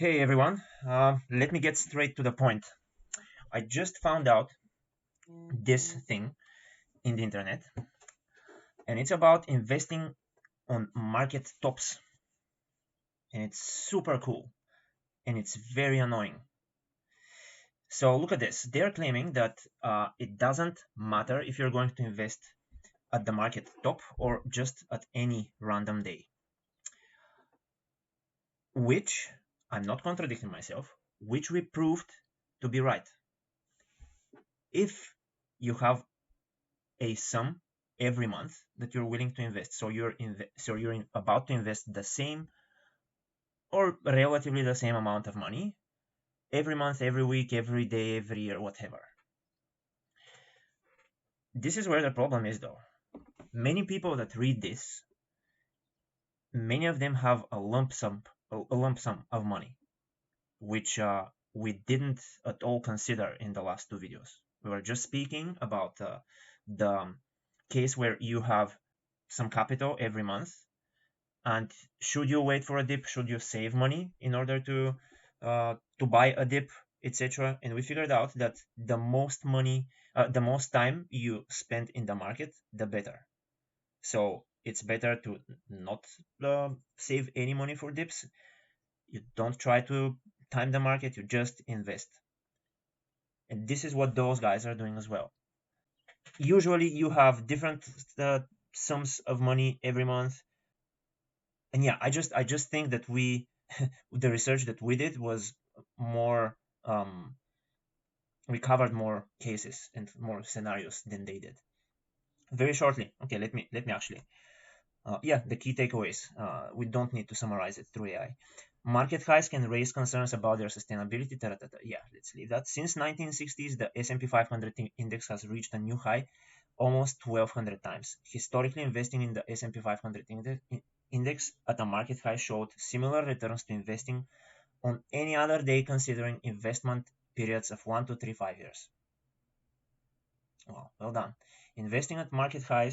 Hey everyone, let me get straight to the point. I just found out this thing in the internet, and it's about investing on market tops, and it's super cool, and it's very annoying. So look at this. They're claiming that it doesn't matter if you're going to invest at the market top or just at any random day, which I'm not contradicting myself, which we proved to be right. If you have a sum every month that you're willing to invest. So you're about to invest the same or relatively the same amount of money every month, every week, every day, every year, whatever. This is where the problem is, though. Many people that read this, many of them have a lump sum of money, which we didn't at all consider in the last two videos. We were just speaking about the case where you have some capital every month. And should you wait for a dip? Should you save money in order to buy a dip, etc.? And we figured out that the most time you spend in the market, the better. So it's better to not save any money for dips. You don't try to time the market. You just invest. And this is what those guys are doing as well. Usually, you have different sums of money every month. And yeah, I just think that the research that we did was more we covered more cases and more scenarios than they did. Very shortly, okay, let me actually yeah, the key takeaways. We don't need to summarize it through AI. Market highs can raise concerns about their sustainability. Yeah, let's leave that. Since 1960s, the S&P 500 index has reached a new high almost 1,200 times. Historically, investing in the S&P 500 index at a market high showed similar returns to investing on any other day, considering investment periods of 1 to 3 5 years. Well done. Investing at market high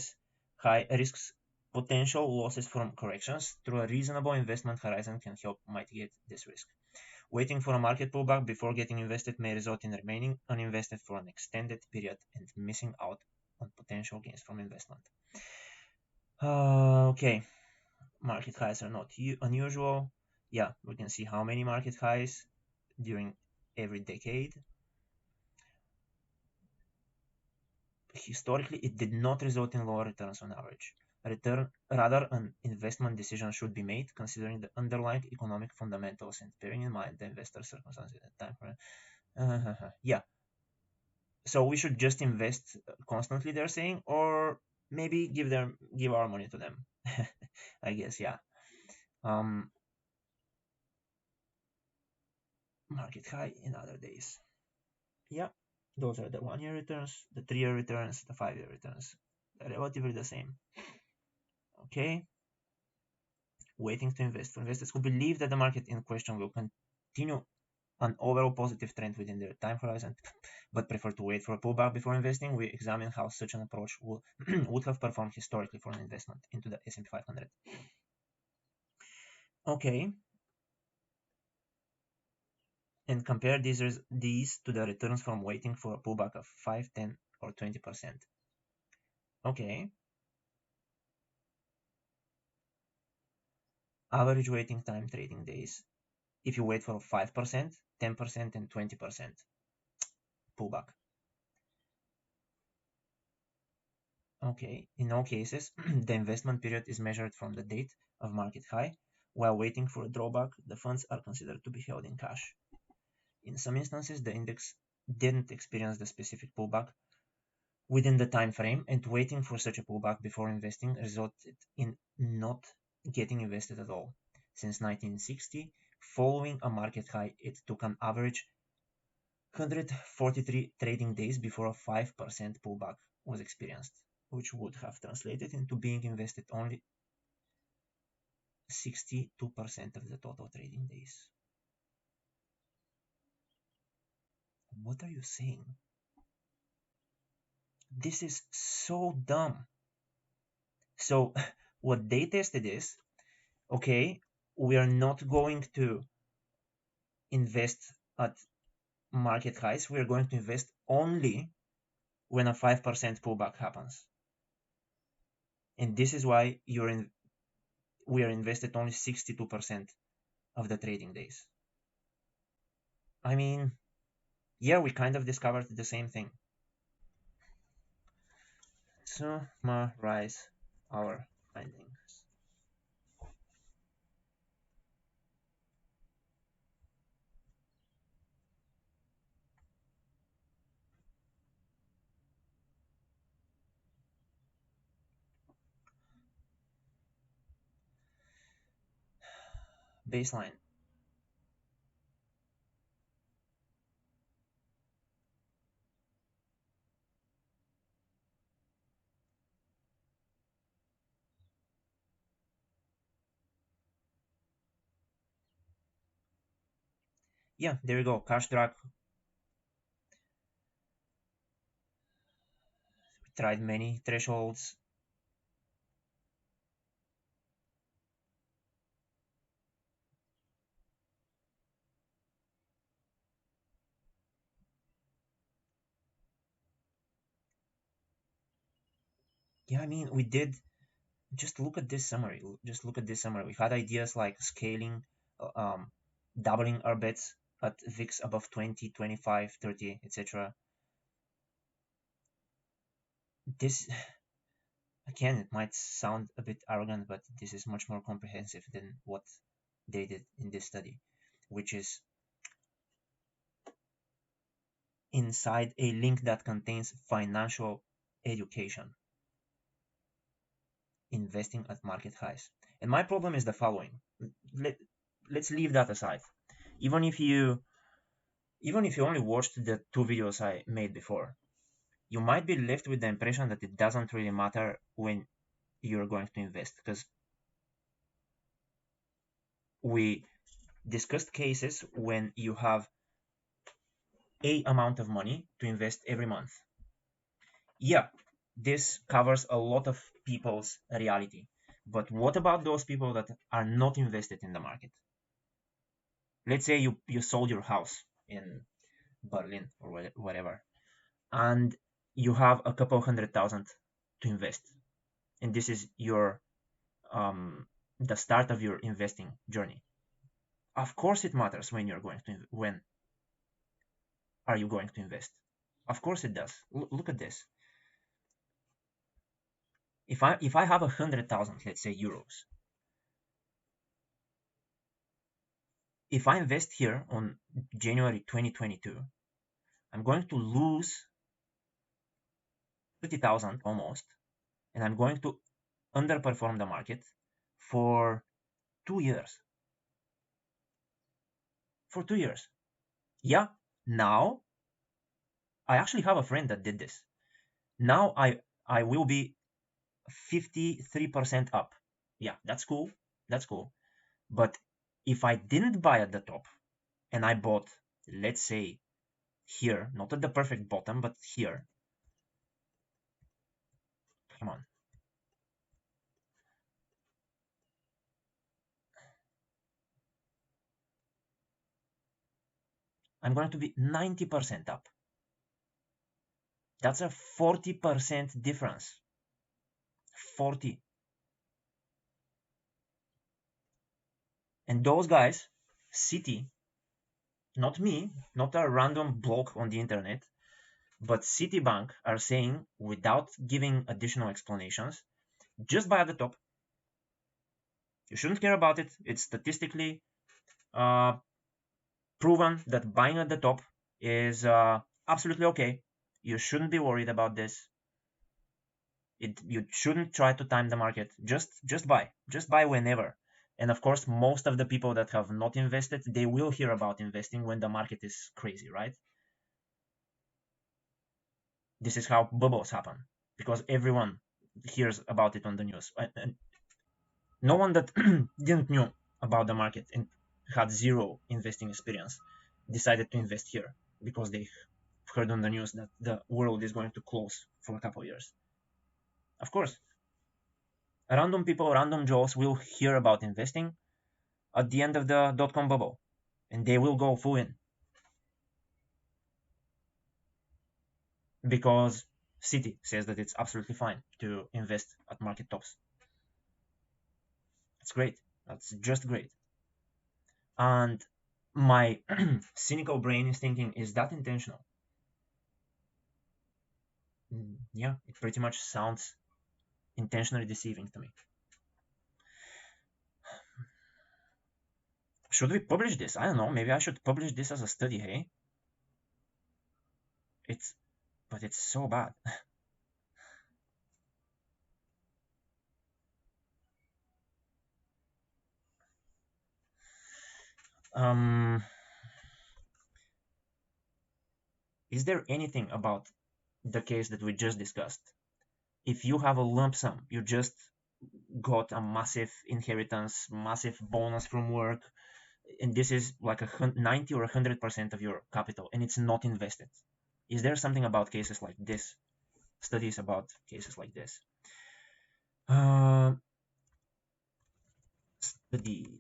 risks potential losses from corrections. Through a reasonable investment horizon can help mitigate this risk. Waiting for a market pullback before getting invested may result in remaining uninvested for an extended period and missing out on potential gains from investment. Okay, market highs are not unusual. Yeah, we can see how many market highs during every decade. Historically, it did not result in lower returns on average. Rather, an investment decision should be made considering the underlying economic fundamentals and bearing in mind the investor circumstances at the time. Yeah, so we should just invest constantly, they're saying, or maybe give our money to them. I guess, yeah. Um, Market high in other days. Yeah, those are the 1 year returns, the 3 year returns, the 5 year returns. They're relatively the same. Okay. Waiting to invest. For investors who believe that the market in question will continue an overall positive trend within their time horizon, but prefer to wait for a pullback before investing, we examine how such an approach would have performed historically for an investment into the S&P 500. Okay, and compare these to the returns from waiting for a pullback of 5, 10, or 20%. Okay, average waiting time trading days. If you wait for 5%, 10%, and 20% pullback. Okay, in all cases, the investment period is measured from the date of market high. While waiting for a drawback, the funds are considered to be held in cash. In some instances, the index didn't experience the specific pullback within the time frame, and waiting for such a pullback before investing resulted in not getting invested at all. Since 1960, following a market high, it took an average 143 trading days before a 5% pullback was experienced, which would have translated into being invested only 62% of the total trading days. What are you saying? This is so dumb. So what they tested is, okay, we are not going to invest at market highs. We're going to invest only when a 5% pullback happens. And this is why we are invested only 62% of the trading days. I mean, yeah, we kind of discovered the same thing. Summarize our findings. Baseline. Yeah, there you go. Cash drag. We tried many thresholds. Yeah, I mean, we did. Just look at this summary. Just look at this summary. We had ideas like scaling, doubling our bets at VIX above 20, 25, 30, etc. This, again, it might sound a bit arrogant, but this is much more comprehensive than what they did in this study, which is inside a link that contains financial education, investing at market highs. And my problem is the following. Let, let's leave that aside. Even if you only watched the two videos I made before, you might be left with the impression that it doesn't really matter when you're going to invest, because we discussed cases when you have a amount of money to invest every month. Yeah, this covers a lot of people's reality. But what about those people that are not invested in the market? Let's say you sold your house in Berlin or whatever, and you have a couple 100,000 to invest, and this is your the start of your investing journey. Of course, it matters when are you going to invest. Of course, it does. Look at this. If I have 100,000, let's say euros, if I invest here on January 2022, I'm going to lose 30,000 almost, and I'm going to underperform the market for 2 years. For 2 years. Yeah, now I actually have a friend that did this. Now I will be 53% up. Yeah, that's cool. That's cool. But if I didn't buy at the top and I bought, let's say, here, not at the perfect bottom, but here. Come on. I'm going to be 90% up. That's a 40% difference. 40. And those guys, Citi, not me, not a random bloke on the internet, but Citibank are saying, without giving additional explanations, just buy at the top. You shouldn't care about it. It's statistically uh, proven that buying at the top is absolutely okay. You shouldn't be worried about this. You shouldn't try to time the market. Just buy. Just buy whenever. And of course, most of the people that have not invested, they will hear about investing when the market is crazy, right? This is how bubbles happen, because everyone hears about it on the news. And no one that didn't know about the market and had zero investing experience decided to invest here because they heard on the news that the world is going to close for a couple of years. Of course, random people, random Joes will hear about investing at the end of the dot-com bubble. and they will go full in because Citi says that it's absolutely fine to invest at market tops. It's great. That's just great. And my cynical brain is thinking, is that intentional? Yeah, it pretty much sounds intentionally deceiving to me. Should we publish this? I don't know. Maybe I should publish this as a study, hey? It's, but it's so bad. um, is there anything about the case that we just discussed? If you have a lump sum, you just got a massive inheritance, massive bonus from work, and this is like 90 or 100% of your capital, and it's not invested. Is there something about cases like this? Studies about cases like this? Uh, studies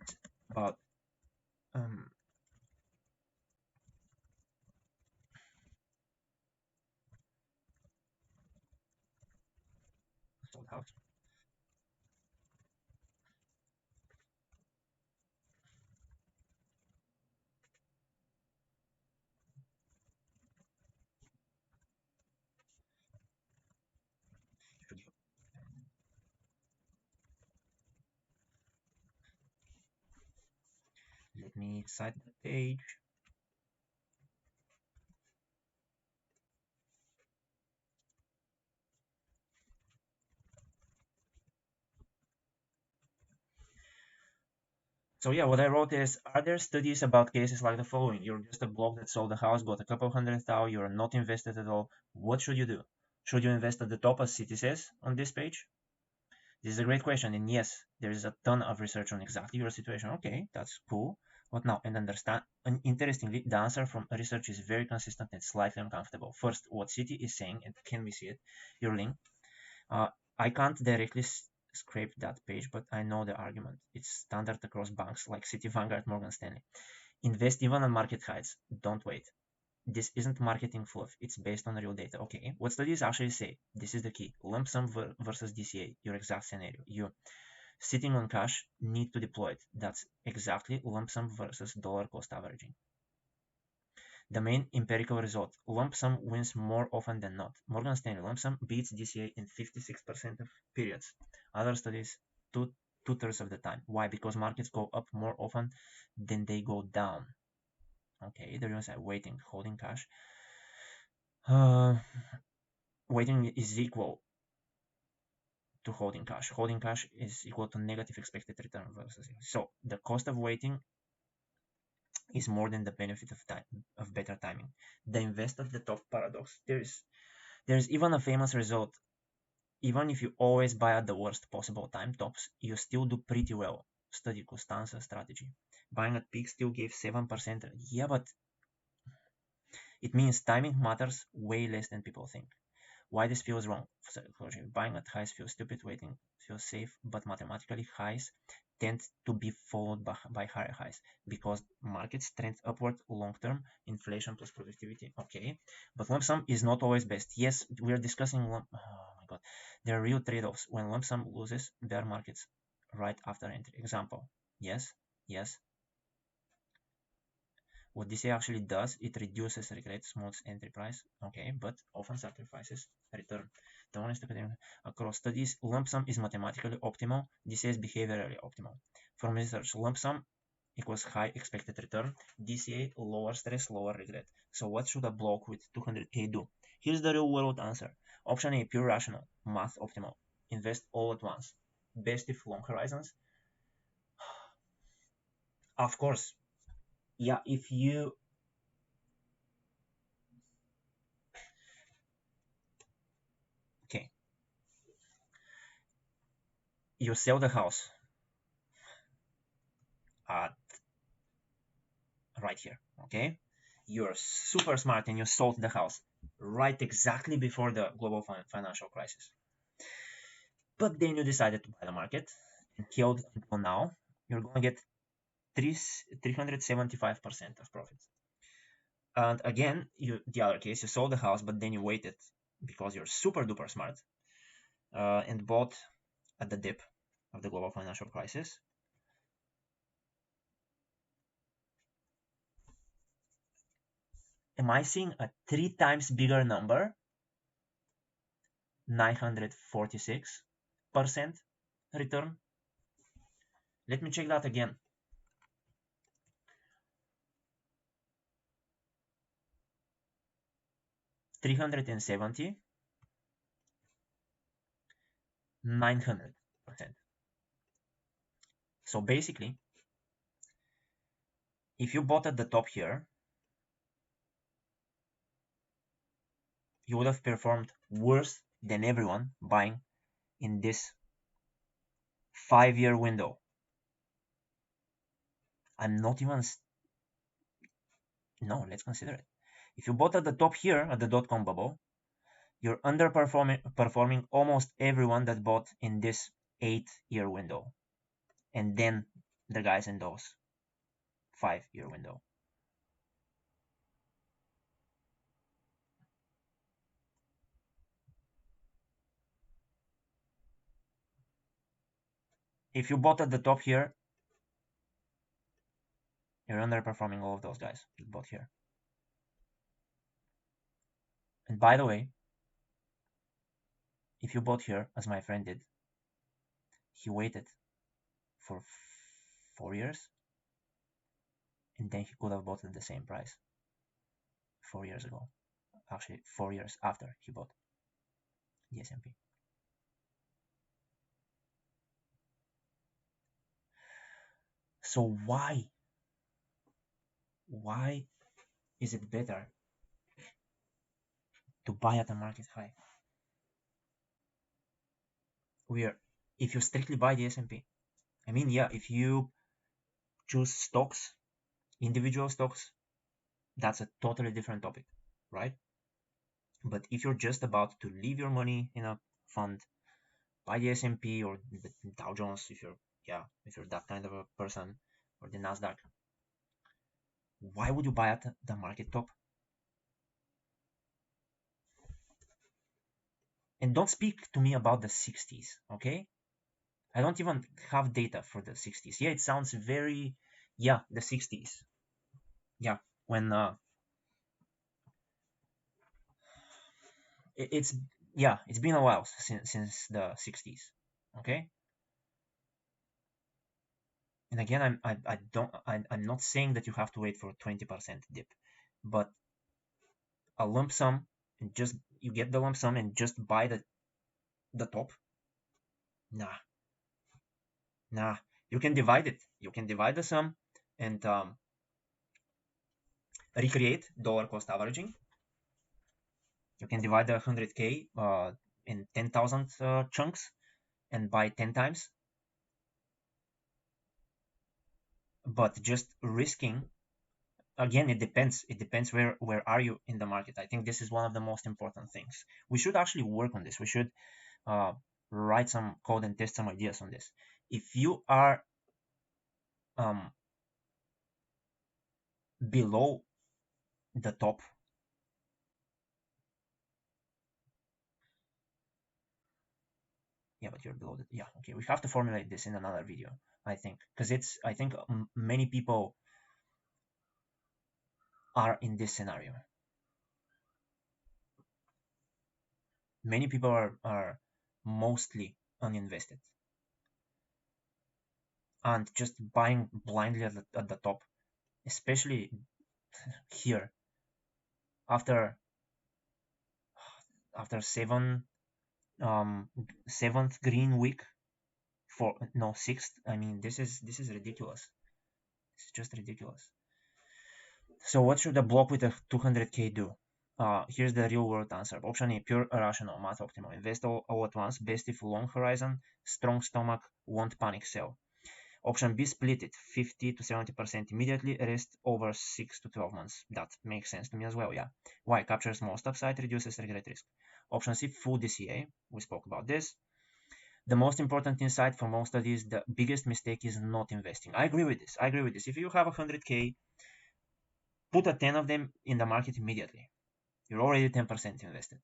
about um, sold house. Let me cite the page. So yeah, what I wrote is, are there studies about cases like the following? You're just a bloke that sold a house, got a couple hundred thousand, you're not invested at all. What should you do? Should you invest at the top, as Citi says on this page? This is a great question, and yes, there is a ton of research on exactly your situation. Okay, that's cool. What now? And interestingly, the answer from research is very consistent and slightly uncomfortable. First, what Citi is saying, and can we see it? Your link. Uh, I can't directly scrape that page, but I know the argument. It's standard across banks like Citi, Vanguard, Morgan Stanley. Invest even on market highs. Don't wait. This isn't marketing fluff. It's based on real data. Okay, what studies actually say? This is the key. Lump sum versus DCA. Your exact scenario. You sitting on cash, need to deploy it. That's exactly lump sum versus dollar cost averaging. The main empirical result, lump sum wins more often than not. Morgan Stanley lump sum beats DCA in 56% of periods. Other studies, two-thirds of the time. Why? Because markets go up more often than they go down. Okay, the reason is waiting, holding cash. Uh, waiting is equal to holding cash. Holding cash is equal to negative expected return versus. So the cost of waiting is more than the benefit of time of better timing. The invest at the top paradox. There's even a famous result. Even if you always buy at the worst possible time tops, you still do pretty well. Study Costanza strategy. Buying at peak still gave 7%. Yeah, but it means timing matters way less than people think. Why this feels wrong? Psychology. Buying at highs feels stupid, waiting feels safe, but mathematically highs tend to be followed by higher highs because markets trend upward long term, inflation plus productivity. Okay, but lump sum is not always best. Yes, we are discussing lump. Oh my god, there are real trade-offs when lump sum loses bear markets right after entry. Example. Yes, yes, what this actually does, it reduces regret, smooths entry price, okay, but often sacrifices return. The honest academic across studies, lump sum is mathematically optimal. This is behaviorally optimal. From research, lump sum equals high expected return. DCA, lower stress, lower regret. So what should a bloke with 200k do? Here's the real world answer. Option A, pure rational, math optimal. Invest all at once. Best if long horizons. Of course, yeah, if you, okay, you sell the house at right here, okay? You're super smart and you sold the house right exactly before the global financial crisis. But then you decided to buy the market and killed until now. You're going to get 375% of profits. And again, the other case, you sold the house, but then you waited because you're super duper smart and bought at the dip of the global financial crisis. Am I seeing a 3 times bigger number? 946% return. Let me check that again. 370, 900%. So basically, if you bought at the top here, you would have performed worse than everyone buying in this 5-year window. I'm not even, no, let's consider it. If you bought at the top here at the dot-com bubble, you're underperforming almost everyone that bought in this 8-year window, and then the guys in those 5-year window. If you bought at the top here, you're underperforming all of those guys that bought here. And by the way, if you bought here, as my friend did, he waited for 4 years, and then he could have bought at the same price 4 years ago. Actually, 4 years after he bought the S&P. So why is it better to buy at a market high? If you strictly buy the S&P, I mean, yeah, if you choose stocks, individual stocks, that's a totally different topic, right? But if you're just about to leave your money in a fund, buy the S&P or the Dow Jones, if you're that kind of a person, or the Nasdaq, why would you buy at the market top? And don't speak to me about the 60s, okay? I don't even have data for the 60s. Yeah, it sounds very, yeah, the 60s. Yeah, when it's been a while since the 60s, okay? And again, I'm not saying that you have to wait for a 20% dip, but a lump sum, and just you get the lump sum and just buy the top. Nah, you can divide it. You can divide the sum and recreate dollar cost averaging. You can divide the 100K in 10,000 chunks and buy 10 times. But just risking, again, it depends. It depends where are you in the market. I think this is one of the most important things. We should actually work on this. We should write some code and test some ideas on this. If you are below the top, yeah, but you're below the, yeah, okay, we have to formulate this in another video, I think, because I think many people are in this scenario. Many people are mostly uninvested and just buying blindly at the top, especially here after seventh green week, sixth. I mean, this is ridiculous. It's just ridiculous. So what should a block with a 200K do? Here's the real world answer. Option A, pure irrational, math optimal. Invest all at once, best if long horizon, strong stomach, won't panic sell. Option B, split it 50 to 70% immediately, rest over 6 to 12 months. That makes sense to me as well, yeah. Why? Captures most upside, reduces regret risk. Option C, full DCA. We spoke about this. The most important insight for most of these, the biggest mistake is not investing. I agree with this. I agree with this. If you have 100K, put a 10 of them in the market immediately. You're already 10% invested,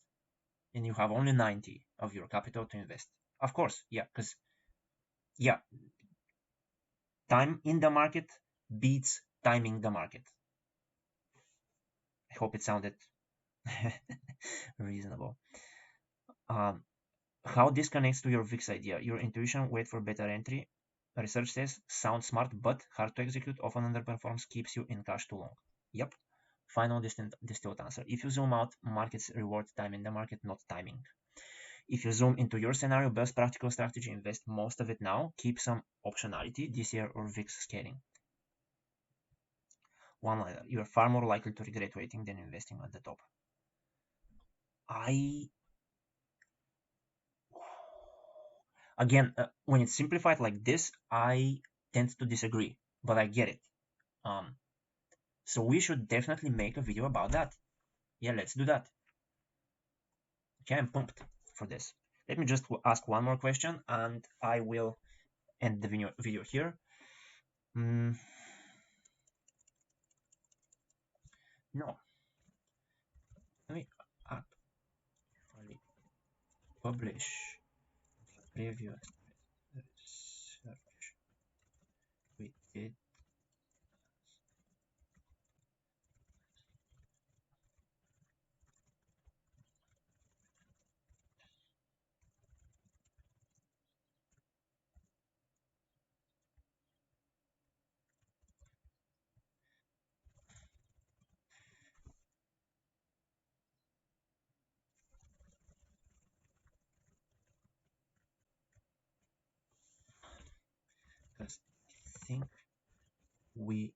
and you have only 90 of your capital to invest. Of course, yeah, because yeah, time in the market beats timing the market. I hope it sounded reasonable. Um, how this connects to your VIX idea? Your intuition, wait for better entry. Research says sounds smart but hard to execute, often underperforms, keeps you in cash too long. Yep. Final distilled answer. If you zoom out, markets reward time in the market, not timing. If you zoom into your scenario, best practical strategy, invest most of it now, keep some optionality this year or VIX scaling. One liner, you are far more likely to regret waiting than investing at the top. I Again, when it's simplified like this, I tend to disagree, but I get it. Um, so we should definitely make a video about that. Yeah, let's do that. Okay, I'm pumped for this. Let me just ask one more question, and I will end the video here. Mm, no, let me actually publish previous research we did. Because I think we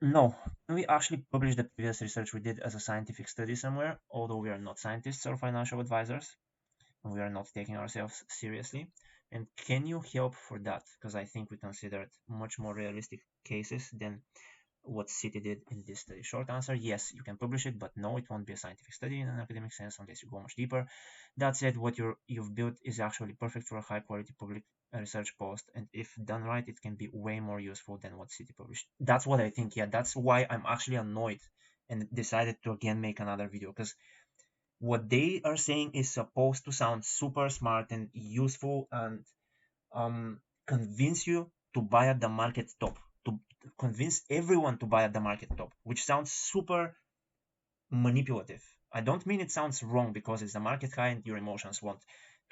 no, we actually published the previous research we did as a scientific study somewhere, although we are not scientists or financial advisors. We are not taking ourselves seriously. And can you help for that? Because I think we considered much more realistic cases than what Citi did in this study. Short answer, yes, you can publish it, but no, it won't be a scientific study in an academic sense unless you go much deeper. That said, what you've built is actually perfect for a high quality public research post, and if done right, it can be way more useful than what Citi published. That's what I think. Yeah, that's why I'm actually annoyed and decided to again make another video, because what they are saying is supposed to sound super smart and useful and convince you to buy at the market top, to convince everyone to buy at the market top, which sounds super manipulative. I don't mean it sounds wrong because it's the market high and your emotions want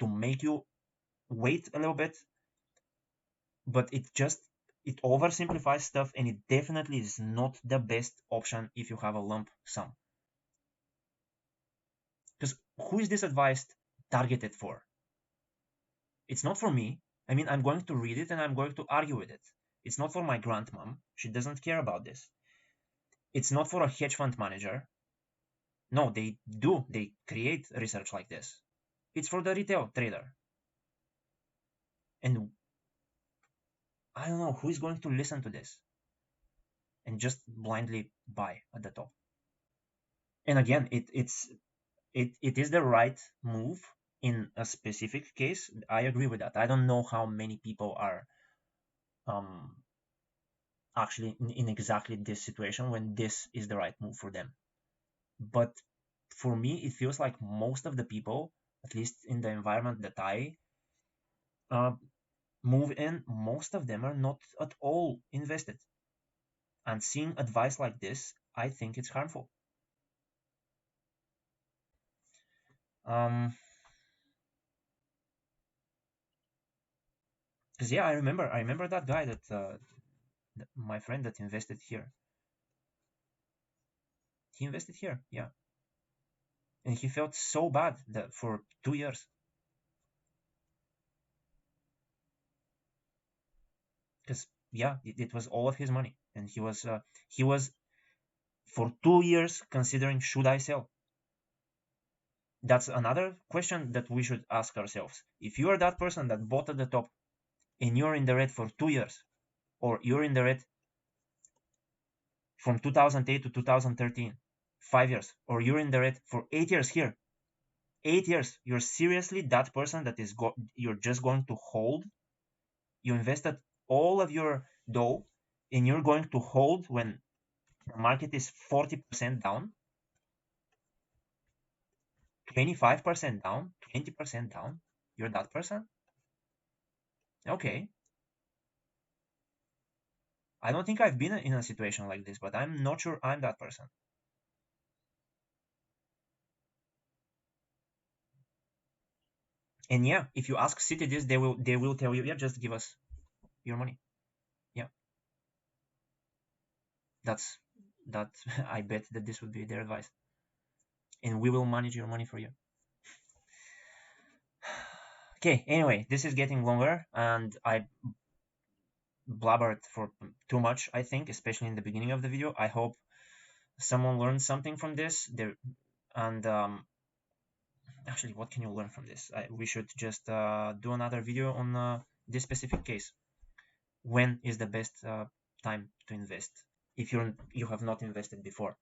to make you wait a little bit, but it oversimplifies stuff, and it definitely is not the best option if you have a lump sum. Because who is this advice targeted for? It's not for me. I mean, I'm going to read it and I'm going to argue with it. It's not for my grandmom. She doesn't care about this. It's not for a hedge fund manager. No, they do. They create research like this. It's for the retail trader. And I don't know who is going to listen to this and just blindly buy at the top. And again, it is the right move in a specific case. I agree with that. I don't know how many people are um, actually in exactly this situation when this is the right move for them. But for me, it feels like most of the people, at least in the environment that I uh, move in, most of them are not at all invested. And seeing advice like this, I think it's harmful. Because yeah, I remember that guy my friend that invested here. He invested here, yeah, and he felt so bad that for 2 years. yeah, it was all of his money, and he was for 2 years considering, should I sell? That's another question that we should ask ourselves. If you are that person that bought at the top and you're in the red for 2 years, or you're in the red from 2008 to 2013, 5 years, or you're in the red for 8 years here, 8 years, you're seriously that person that is you're just going to hold? You invested all of your dough and you're going to hold when the market is 40% down, 25% down, 20% down? You're that person? Okay. I don't think I've been in a situation like this, but I'm not sure I'm that person. And yeah, if you ask Citi this, they will tell you, yeah, just give us your money. Yeah, that's that. I bet that this would be their advice, and we will manage your money for you. Okay. Anyway, this is getting longer, and I blabbered for too much, I think, especially in the beginning of the video. I hope someone learned something from this. There and actually, what can you learn from this? We should just do another video on this specific case. When is the best time to invest if you have not invested before?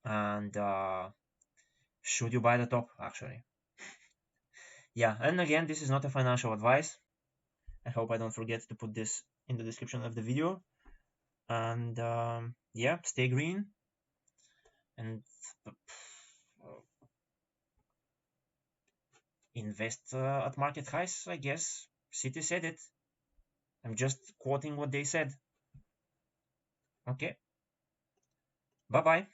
And should you buy the top, actually? Yeah, and again, this is not a financial advice. I hope I don't forget to put this in the description of the video. And yeah, stay green and invest at market highs, I guess. Citi said it. I'm just quoting what they said. Okay, bye bye.